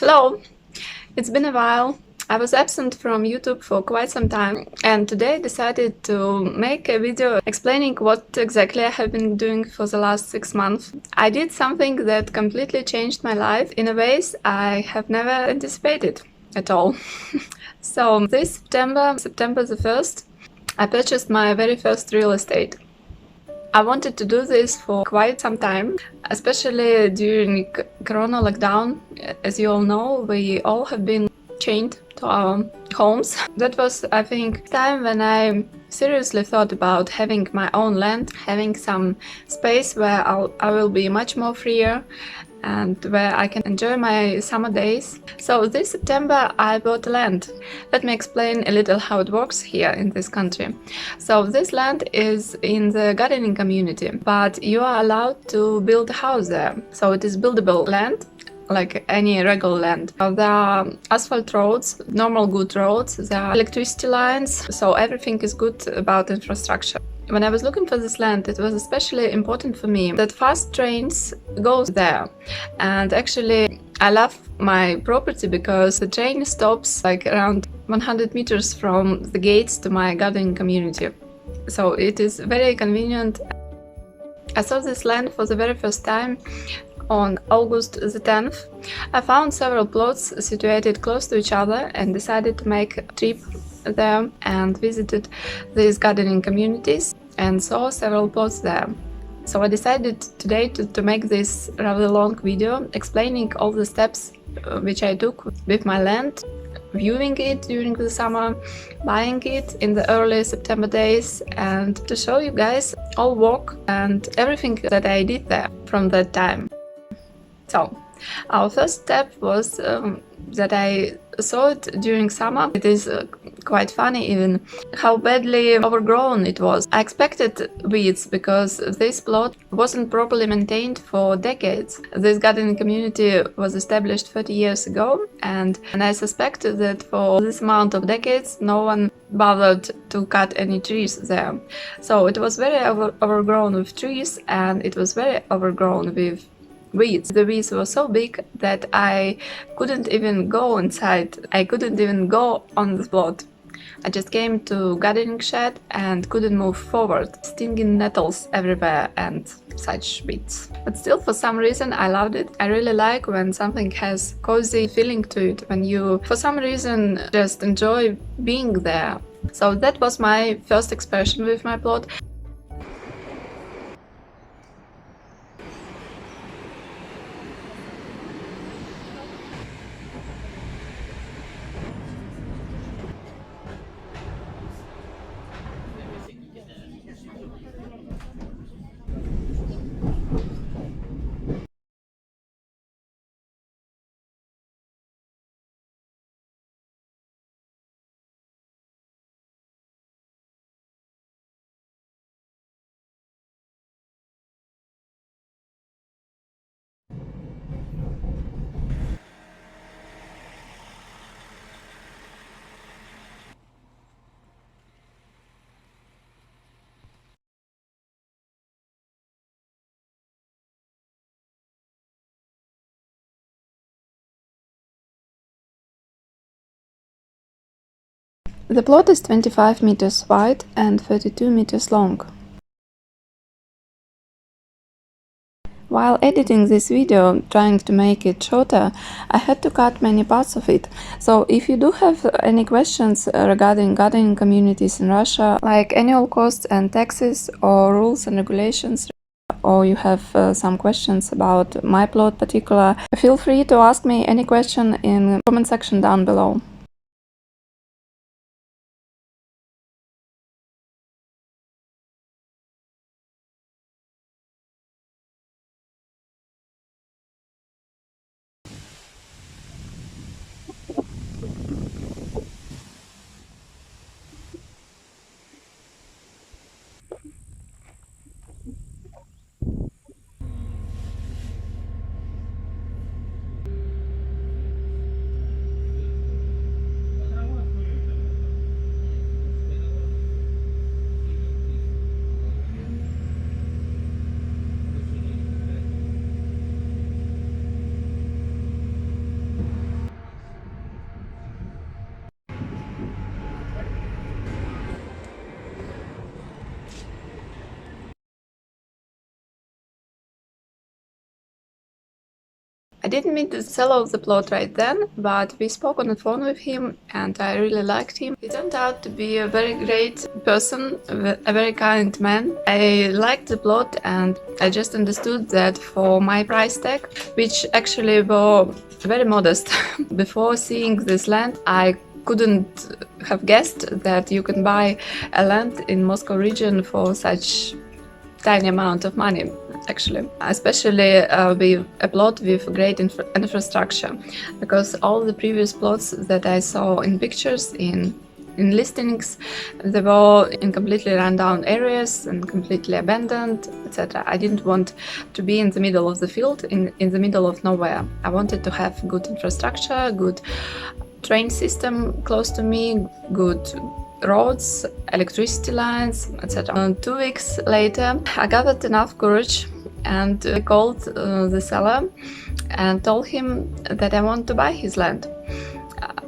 Hello! It's been a while. I was absent from YouTube for quite some time and today I decided to make a video explaining what exactly I have been doing for the last 6 months. I did something that completely changed my life in a ways I have never anticipated at all. So this September the 1st, I purchased my very first real estate. I wanted to do this for quite some time, especially during Corona lockdown. As you all know, we all have been chained to our homes. That was, I think, time when I seriously thought about having my own land, having some space where I will be much more freer and where I can enjoy my summer days. So this September I bought land. Let me explain a little how it works here in this country. So this land is in the gardening community, but you are allowed to build a house there. So it is buildable land, like any regular land. There are asphalt roads, normal good roads, there are electricity lines, so everything is good about infrastructure. When I was looking for this land, it was especially important for me that fast trains go there. And actually, I love my property because the train stops like around 100 meters from the gates to my gardening community. So it is very convenient. I saw this land for the very first time on August the 10th. I found several plots situated close to each other and decided to make a trip there and visited these gardening communities and saw several plots there. So I decided today to make this rather long video explaining all the steps which I took with my land, viewing it during the summer, buying it in the early September days, and to show you guys all work and everything that I did there from that time. So, our first step was that I saw it during summer. It is quite funny even how badly overgrown it was. I expected weeds because this plot wasn't properly maintained for decades. This gardening community was established 30 years ago and I suspected that for this amount of decades no one bothered to cut any trees there. So it was very overgrown with trees and it was very overgrown with weeds. The weeds were so big that I couldn't even go inside. I couldn't even go on the plot. I just came to gardening shed and couldn't move forward. Stinging nettles everywhere and such bits. But still, for some reason, I loved it. I really like when something has cozy feeling to it, when you, for some reason, just enjoy being there. So that was my first expression with my plot. The plot is 25 meters wide and 32 meters long. While editing this video, trying to make it shorter, I had to cut many parts of it. So if you do have any questions regarding gardening communities in Russia, like annual costs and taxes or rules and regulations, or you have some questions about my plot particular, feel free to ask me any question in the comment section down below. I didn't meet the seller of the plot right then, but we spoke on the phone with him and I really liked him. He turned out to be a very great person, a very kind man. I liked the plot and I just understood that for my price tag, which actually were very modest, before seeing this land, I couldn't have guessed that you can buy a land in Moscow region for such tiny amount of money, actually, especially with a plot with great infrastructure, because all the previous plots that I saw in pictures, in listings, they were in completely run-down areas and completely abandoned, etc. I didn't want to be in the middle of the field, in the middle of nowhere. I wanted to have good infrastructure, good train system close to me, good roads, electricity lines, etc. 2 weeks later, I gathered enough courage and I called the seller and told him that I want to buy his land.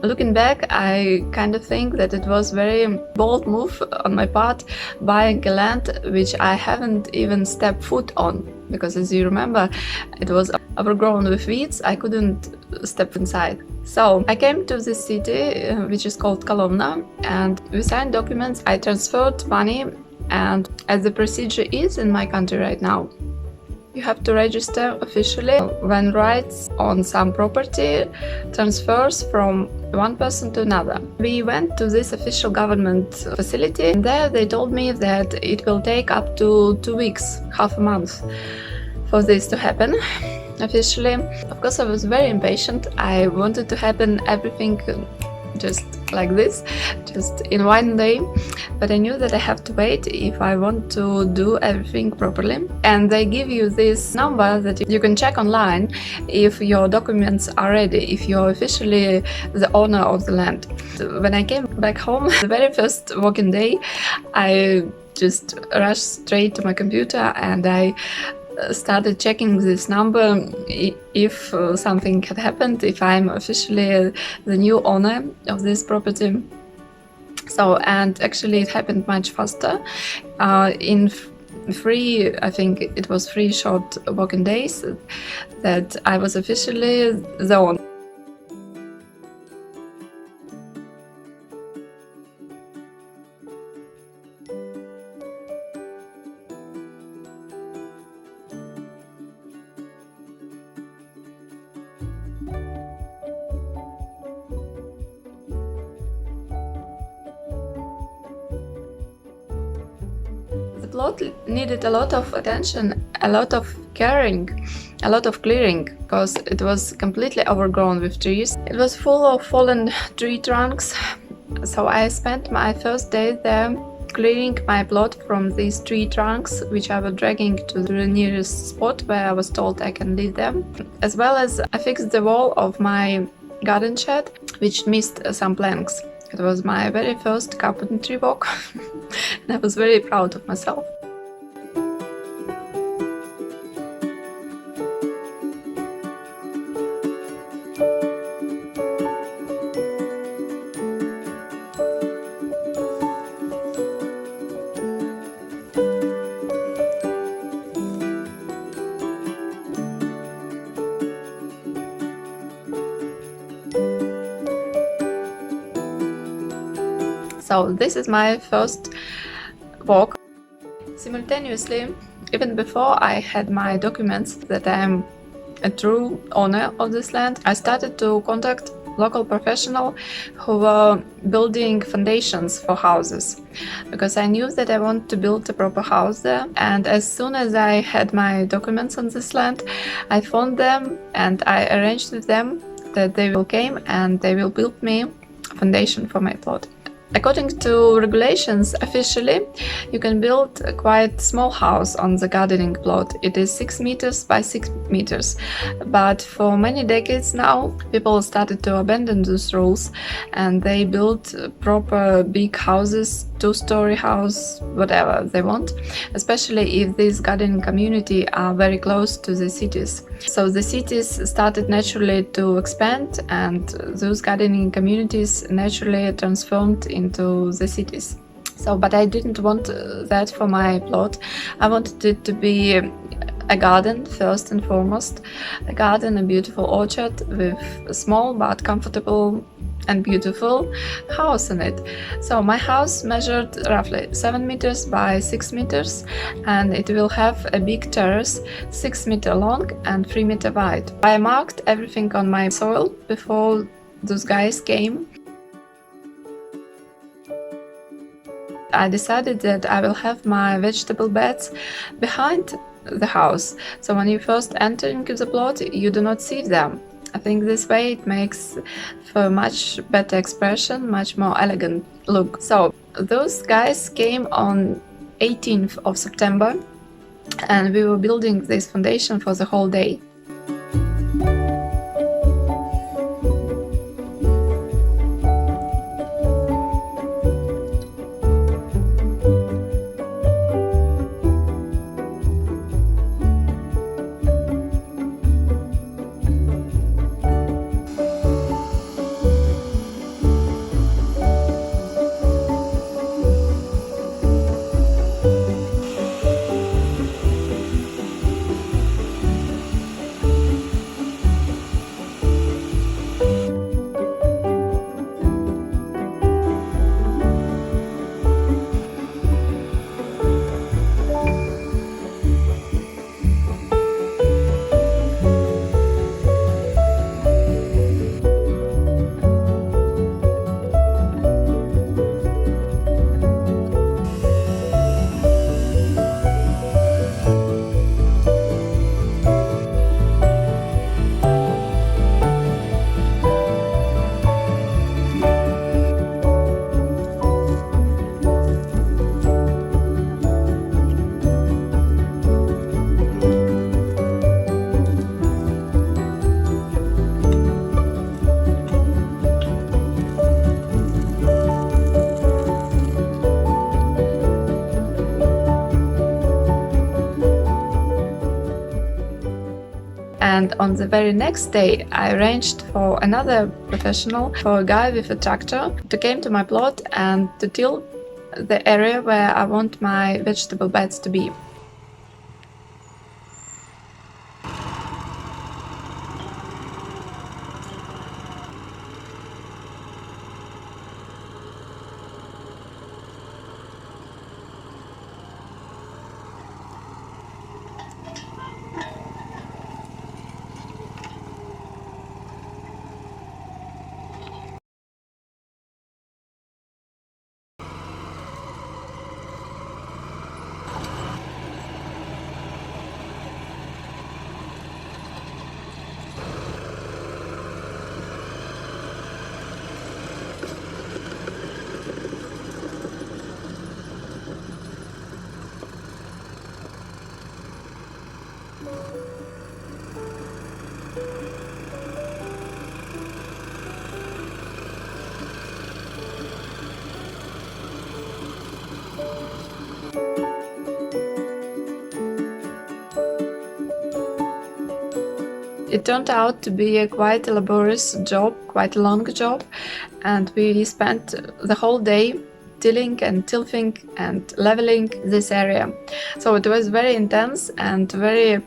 Looking back, I kind of think that it was a very bold move on my part, buying a land which I haven't even stepped foot on, because as you remember, it was overgrown with weeds. I couldn't step inside. So I came to this city, which is called Kolomna, and we signed documents. I transferred money, and as the procedure is in my country right now, you have to register officially when rights on some property transfers from one person to another. We went to this official government facility, and there they told me that it will take up to 2 weeks, half a month, for this to happen officially. Of course, I was very impatient. I wanted to happen everything just like this, just in one day, but I knew that I have to wait if I want to do everything properly. And they give you this number that you can check online if your documents are ready, if you're officially the owner of the land. When I came back home, the very first working day, I just rushed straight to my computer and I started checking this number if something had happened, if I'm officially the new owner of this property. So, and actually it happened much faster. In three, I think it was 3 short working days that I was officially the owner. The plot needed a lot of attention, a lot of caring, a lot of clearing, because it was completely overgrown with trees. It was full of fallen tree trunks, so I spent my first day there clearing my plot from these tree trunks, which I was dragging to the nearest spot where I was told I can leave them. As well as I fixed the wall of my garden shed, which missed some planks. It was my very first carpentry work and I was very proud of myself. So this is my first walk. Simultaneously, even before I had my documents that I am a true owner of this land, I started to contact local professionals who were building foundations for houses, because I knew that I want to build a proper house there. And as soon as I had my documents on this land, I phoned them and I arranged with them that they will come and they will build me a foundation for my plot. According to regulations, officially, you can build a quite small house on the gardening plot. It is 6 meters by 6 meters. But for many decades now, people started to abandon those rules and they built proper big houses, 2-story house, whatever they want, especially if these gardening community are very close to the cities. So the cities started naturally to expand and those gardening communities naturally transformed into the cities. So, but I didn't want that for my plot. I wanted it to be a garden first and foremost. A garden, a beautiful orchard with a small but comfortable and beautiful house in it. So my house measured roughly 7 meters by 6 meters, and it will have a big terrace 6 meter long and 3 meter wide. I marked everything on my soil before those guys came. I decided that I will have my vegetable beds behind the house, so when you first enter into the plot you do not see them. I think this way it makes for a much better expression, much more elegant look. So those guys came on 18th of September, and we were building this foundation for the whole day. And on the very next day, I arranged for another professional, for a guy with a tractor, to come to my plot and to till the area where I want my vegetable beds to be. It turned out to be a quite laborious job, quite a long job, and we spent the whole day tilling and tilthing and leveling this area. So it was very intense and very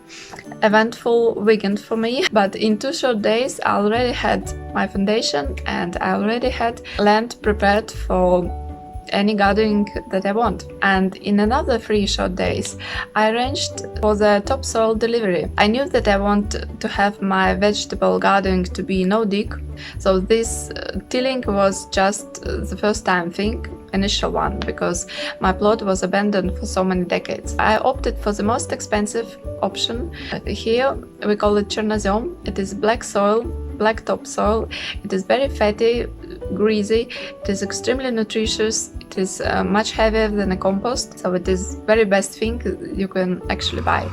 eventful weekend for me, but in 2 short days I already had my foundation and I already had land prepared for any gardening that I want. And in another 3 short days I arranged for the topsoil delivery. I knew that I want to have my vegetable gardening to be no dig, so this tilling was just the first time thing, initial one, because my plot was abandoned for so many decades. I opted for the most expensive option. Here we call it chernozem. It is black soil, black topsoil. It is very fatty, greasy, it is extremely nutritious, it is much heavier than a compost, so it is very best thing you can actually buy.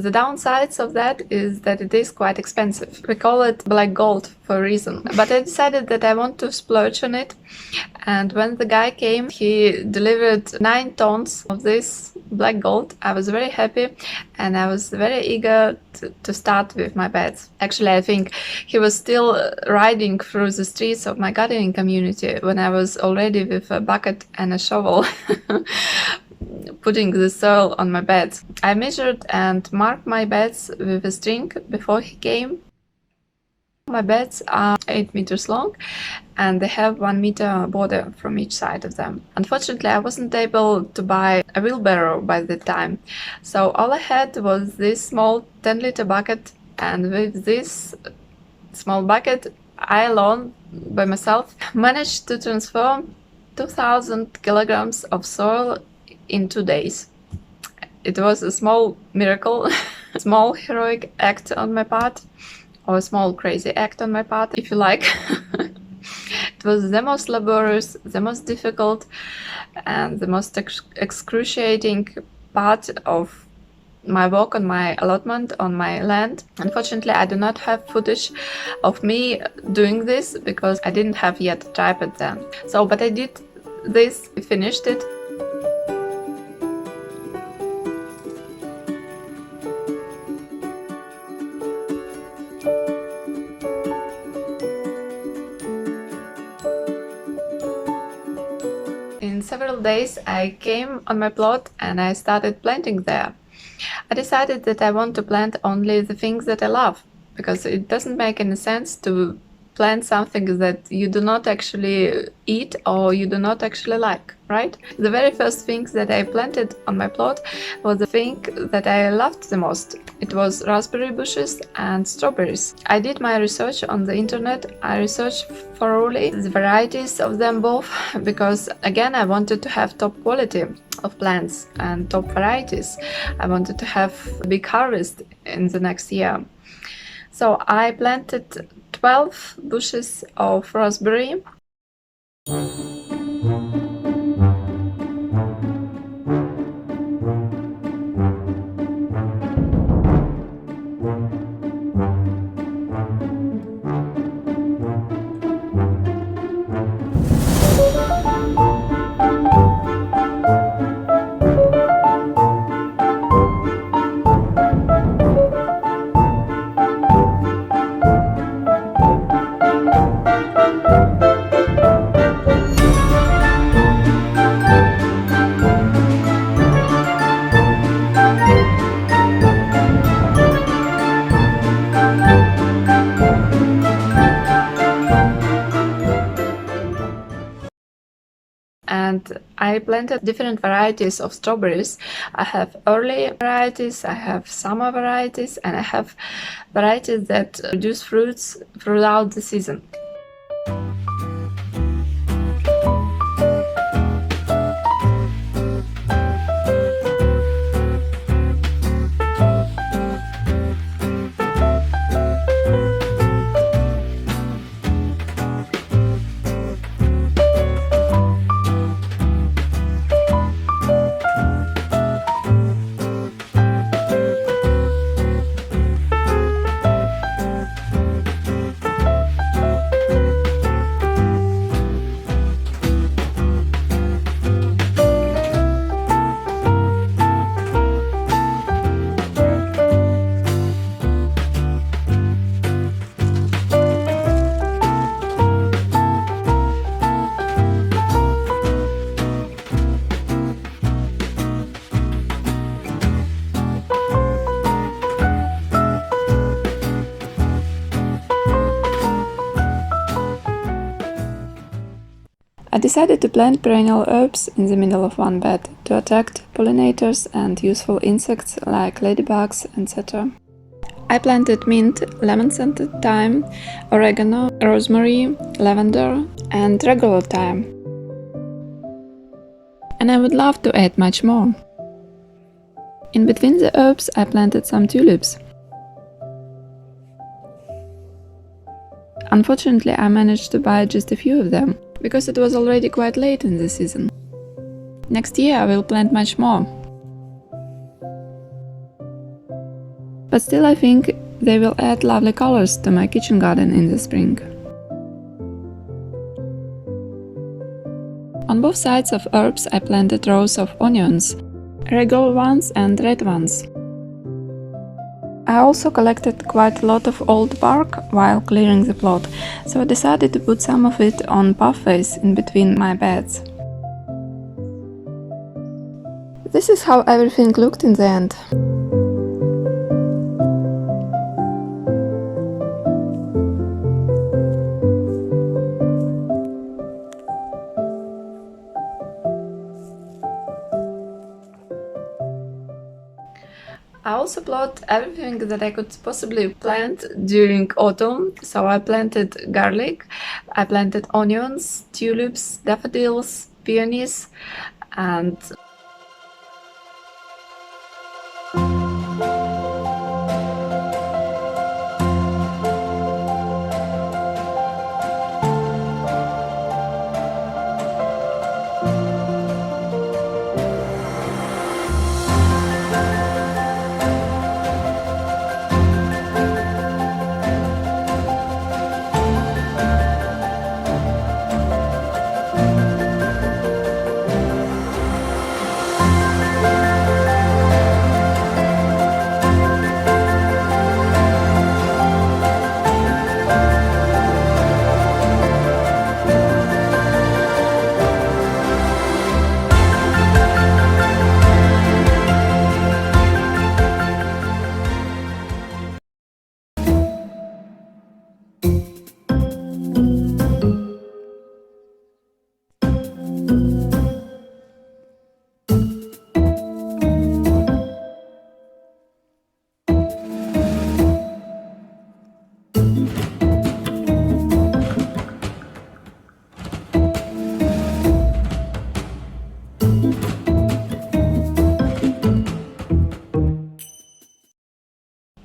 The downsides of that is that it is quite expensive. We call it black gold for a reason. But I decided that I want to splurge on it. And when the guy came, he delivered 9 tons of this black gold. I was very happy and I was very eager to start with my beds. Actually, I think he was still riding through the streets of my gardening community when I was already with a bucket and a shovel putting the soil on my beds. I measured and marked my beds with a string before he came. My beds are 8 meters long and they have 1 meter border from each side of them. Unfortunately, I wasn't able to buy a wheelbarrow by the time, so all I had was this small 10-liter bucket, and with this small bucket I alone by myself managed to transform 2,000 kilograms of soil in 2 days. It was a small miracle, a small heroic act on my part, or a small crazy act on my part, if you like. It was the most laborious, the most difficult, and the most excruciating part of my work on my allotment, on my land. Unfortunately, I do not have footage of me doing this because I didn't have yet a tripod then. So, but I did this, I finished it. In several days I came on my plot and I started planting there. I decided that I want to plant only the things that I love, because it doesn't make any sense to plant something that you do not actually eat or you do not actually like, right? The very first things that I planted on my plot was the thing that I loved the most. It was raspberry bushes and strawberries. I did my research on the internet. I researched thoroughly the varieties of them both because, again, I wanted to have top quality of plants and top varieties. I wanted to have a big harvest in the next year. So I planted 12 bushes of raspberry. And I planted different varieties of strawberries. I have early varieties, I have summer varieties, and I have varieties that produce fruits throughout the season. I decided to plant perennial herbs in the middle of one bed to attract pollinators and useful insects like ladybugs, etc. I planted mint, lemon-scented thyme, oregano, rosemary, lavender, and regular thyme. And I would love to add much more. In between the herbs I planted some tulips. Unfortunately, I managed to buy just a few of them, because it was already quite late in the season. Next year I will plant much more. but still I think they will add lovely colors to my kitchen garden in the spring. On both sides of herbs I planted rows of onions, regular ones and red ones. I also collected quite a lot of old bark while clearing the plot, so I decided to put some of it on pathways in between my beds. This is how everything looked in the end. I also plot everything that I could possibly plant during autumn. So I planted garlic, I planted onions, tulips, daffodils, peonies, and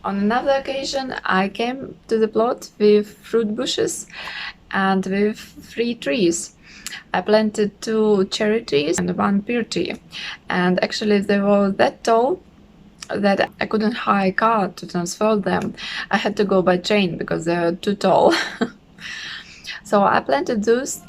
on another occasion I came to the plot with fruit bushes and with 3 trees. I planted 2 cherry trees and 1 pear tree, and actually they were that tall that I couldn't hire a car to transfer them. I had to go by train because they were too tall. So I planted those.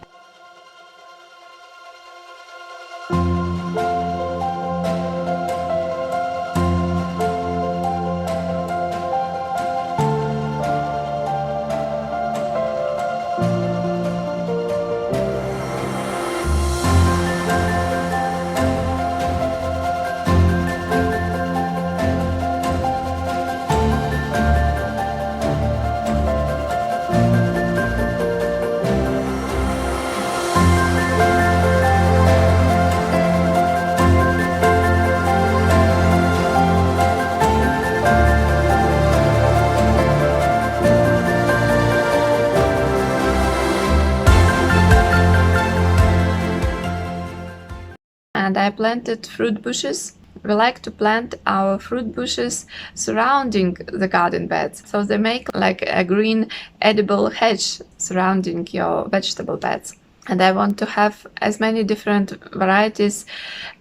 And I planted fruit bushes. We like to plant our fruit bushes surrounding the garden beds, so they make like a green edible hedge surrounding your vegetable beds. And I want to have as many different varieties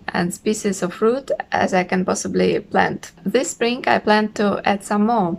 and species of fruit as I can possibly plant. This spring I plan to add some more.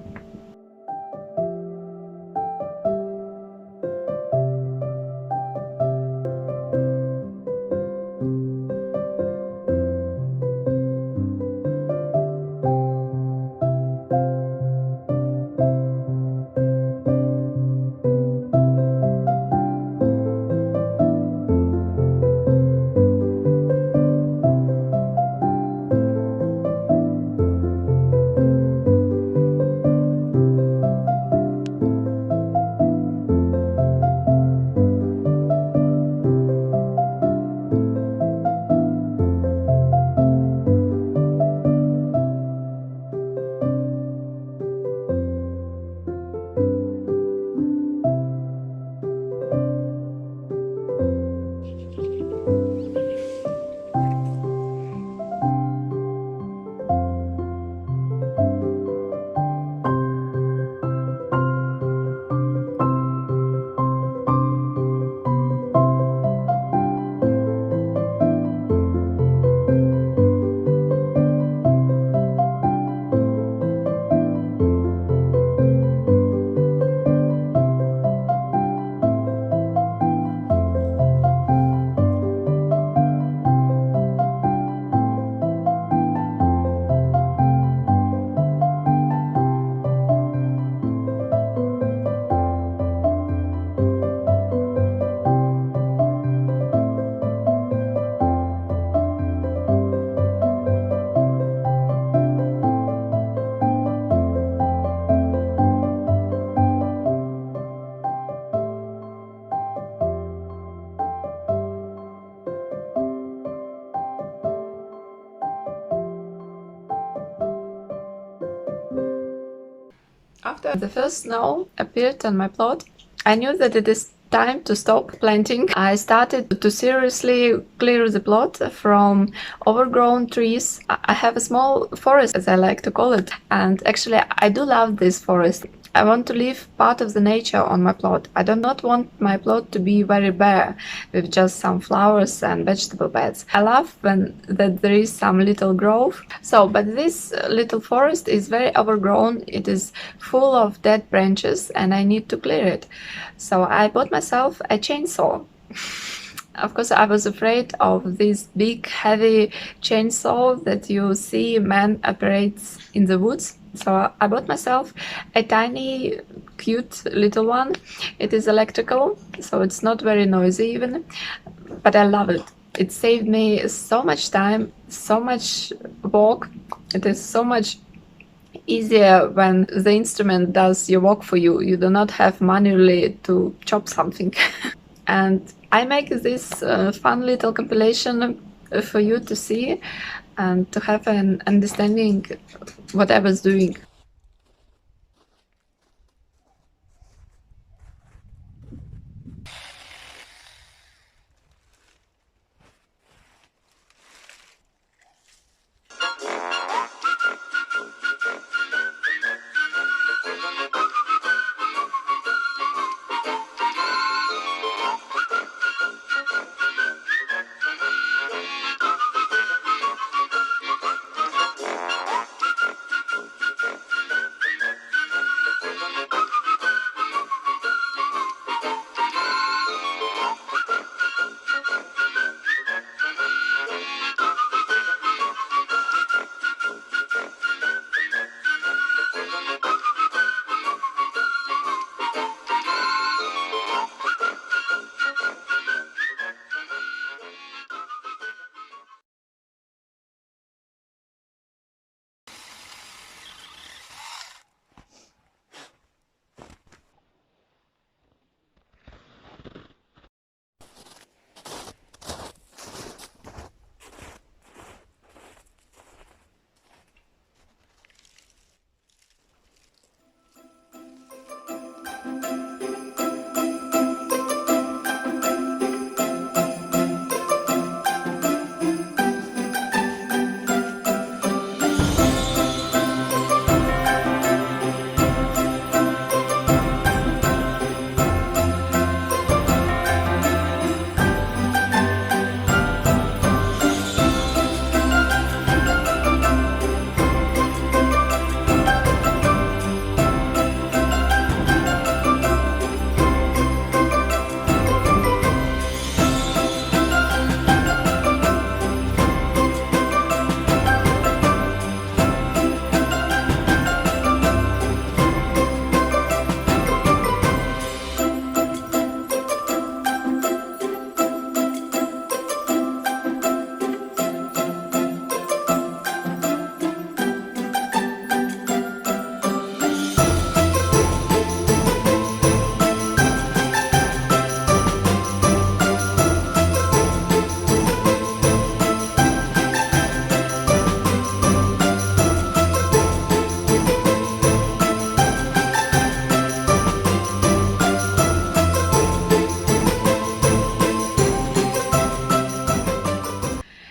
After the first snow appeared on my plot, I knew that it is time to stop planting. I started to seriously clear the plot from overgrown trees. I have a small forest, as I like to call it, and actually I do love this forest. I want to leave part of the nature on my plot. I do not want my plot to be very bare with just some flowers and vegetable beds. I love when that there is some little growth. But this little forest is very overgrown. It is full of dead branches and I need to clear it. So I bought myself a chainsaw. Of course, I was afraid of this big, heavy chainsaw that you see man operates in the woods. So I bought myself a tiny, cute little one. It is electrical, so it's not very noisy even, but I love it. It saved me so much time, so much work. It is so much easier when the instrument does your work for you. You do not have manually to chop something. And I make this fun little compilation for you to see and to have an understanding what I was doing.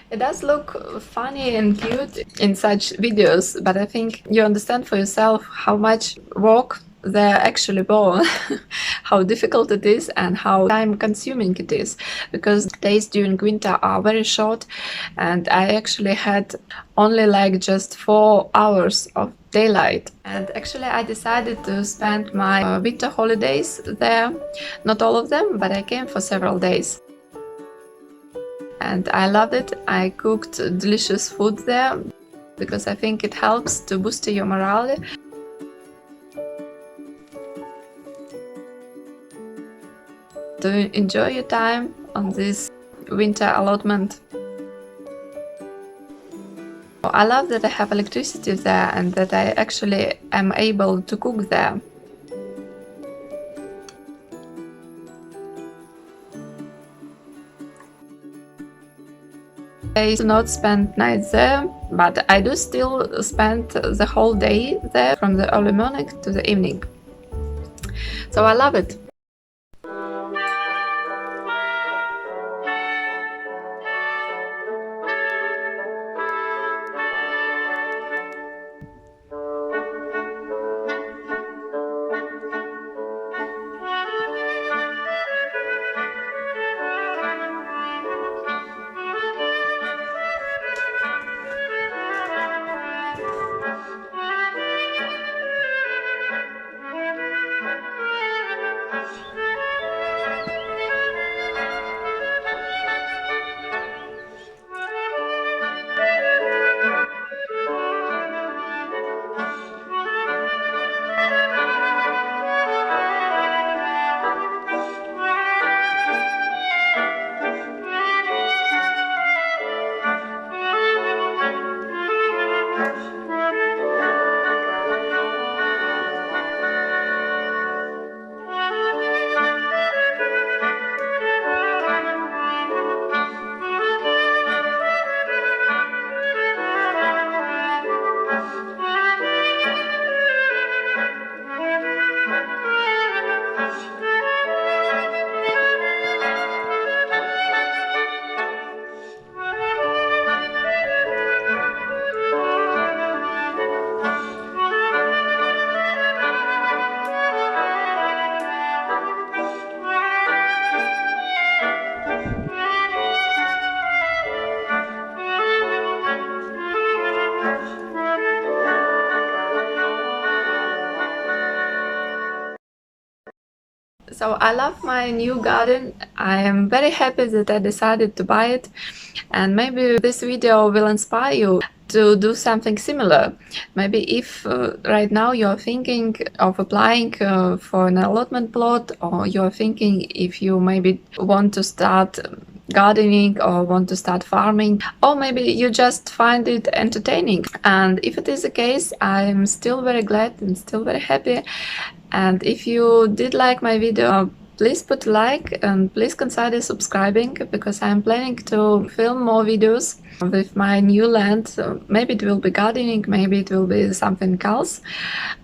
It does look funny and cute in such videos, but I think you understand for yourself how much work they're actually born, how difficult it is and how time consuming it is, because days during winter are very short and I actually had only like just 4 hours of daylight. And actually I decided to spend my winter holidays there, not all of them, but I came for several days. And I loved it. I cooked delicious food there because I think it helps to boost your morale. To enjoy your time on this winter allotment. I love that I have electricity there and that I actually am able to cook there. I do not spend nights there, but I do still spend the whole day there from the early morning to the evening. So I love it. So I love my new garden. I am very happy that I decided to buy it, and maybe this video will inspire you to do something similar. Maybe if right now you're thinking of applying for an allotment plot, or you're thinking if you maybe want to start gardening or want to start farming, or maybe you just find it entertaining. And if it is the case, I'm still very glad and still very happy. And if you did like my video, please put a like and please consider subscribing, because I'm planning to film more videos with my new land. So maybe it will be gardening, maybe it will be something else.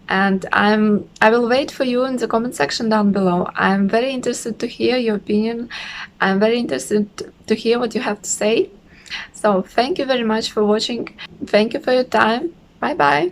And I will wait for you in the comment section down below. I'm very interested to hear your opinion. I'm very interested to hear what you have to say. So thank you very much for watching. Thank you for your time. Bye bye.